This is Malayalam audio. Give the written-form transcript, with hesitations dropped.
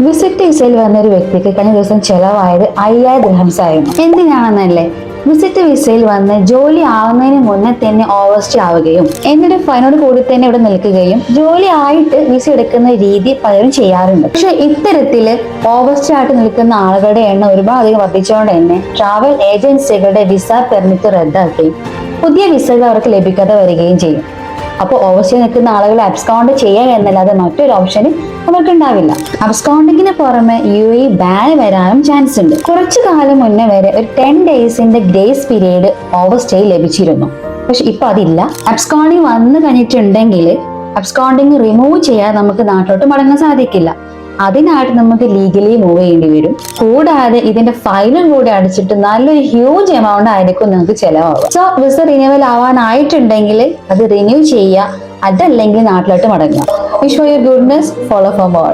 വിസിറ്റ് വിസയിൽ വന്ന ഒരു വ്യക്തിക്ക് കഴിഞ്ഞ ദിവസം ചെലവായത് 5000 ദിർഹംസ് ആയിരുന്നു. എന്തിനാണെന്നല്ലേ? വിസിറ്റ് വിസയിൽ വന്ന് ജോലി ആവുന്നതിന് മുന്നേ തന്നെ ഓവർസ്റ്റേ ആവുകയും എന്നിട്ട് ഫൈനോട് കൂടി തന്നെ ഇവിടെ നിൽക്കുകയും ജോലി ആയിട്ട് വിസ എടുക്കുന്ന രീതി പലരും ചെയ്യാറുണ്ട്. പക്ഷെ ഇത്തരത്തില് ഓവർസ്റ്റേ ആയിട്ട് നിൽക്കുന്ന ആളുകളുടെ എണ്ണം ഒരുപാട് അധികം വർദ്ധിച്ചുകൊണ്ട് തന്നെ ട്രാവൽ ഏജൻസികളുടെ വിസ പെർമിറ്റ് റദ്ദാക്കുകയും പുതിയ വിസകൾ അവർക്ക് ലഭിക്കാതെ വരികയും ചെയ്യും. അപ്പോൾ ഓവർസ്റ്റേ നിൽക്കുന്ന ആളുകളെ അബ്സ്കൗണ്ട് ചെയ്യുക എന്നല്ലാതെ മറ്റൊരു ഓപ്ഷന് അവർക്ക് ഉണ്ടാവില്ല. അബ്സ്കൗണ്ടിങ്ങിന് പുറമെ UAE ബാൻ വരാനും ചാൻസ് ഉണ്ട്. കുറച്ചു കാലം മുന്നേ വരെ ഒരു 10 ഡേയ്സിന്റെ ഗ്രേസ് പീരീഡ് ഓവർസ്റ്റേ ലഭിച്ചിരുന്നു. പക്ഷെ ഇപ്പൊ അതില്ല. അബ്സ്കൗണ്ടിങ് വന്നു കഴിഞ്ഞിട്ടുണ്ടെങ്കിൽ അബ്സ്കൗണ്ടിങ് റിമൂവ് ചെയ്യാൻ നമുക്ക് നാട്ടിലോട്ട് മടങ്ങാൻ സാധിക്കില്ല. അതിനായിട്ട് നമുക്ക് ലീഗലി മൂവ് ചെയ്യേണ്ടി വരും. കൂടാതെ ഇതിന്റെ ഫൈനും കൂടി അടിച്ചിട്ട് നല്ലൊരു ഹ്യൂജ് എമൗണ്ട് ആയിരിക്കും നിങ്ങൾക്ക് ചെലവാകും. സോ വിസ റിന്യൂവൽ ആവാനായിട്ടുണ്ടെങ്കിൽ അത് റിന്യൂ ചെയ്യുക, അതല്ലെങ്കിൽ നാട്ടിലോട്ട് മടങ്ങുക. Wish for your goodness, follow for more.